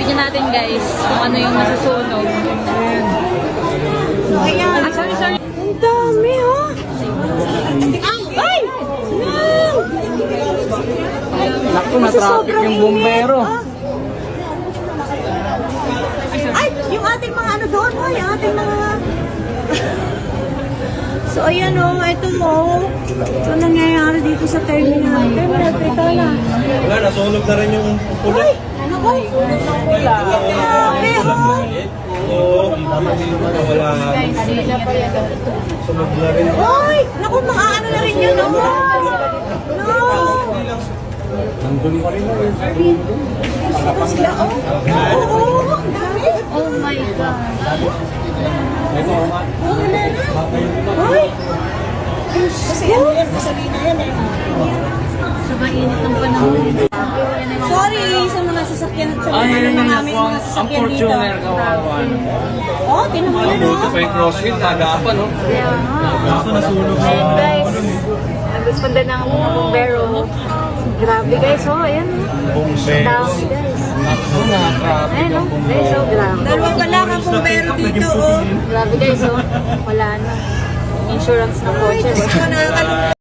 Tignan natin guys kung ano yung masusunog. Ayan. Ah, sorry, sorry. Ang dami, oh. Ay! Naku, na-traffic yung bumbero. Ay, yung ating mga ano doon, oh, yung ating mga... So, ayan o, ito mo. So, nangyayari dito sa terminal. Terminal, ito na. Wala, nasunog na rin yung pula. Ay, naku. Grabe, oh. Oo, wala. Sunog na rin. Ay, naku, mga ano na rin yun, oh. No. Nandun pa rin. Ito sila, oh. Oo, ang dami. Oh my God. Ay. Kasi ano yan, gasolina yan eh. Sobrang init ng panahon. Sorry sa mga sasakyan sa mga namin mga Ang sasakyan dito. Fortuner kawawa. Oh, tinan mo yun, Buti oh. pa yung crossfit, tagapan, no? Kaya nga. Gusto nasunog. Ayan guys. Nag-responda ng bumbero. Grabe guys, oh. Ayan. Bombe. Dami guys. Naku, na-traffic Ayan, yung oh. bumbero. Guys, oh. Grabe. Dalawang balakang bumbero dito, oh. Grabe guys, oh. Wala na. Insurance ng kotse. Uy, nakakalimutan.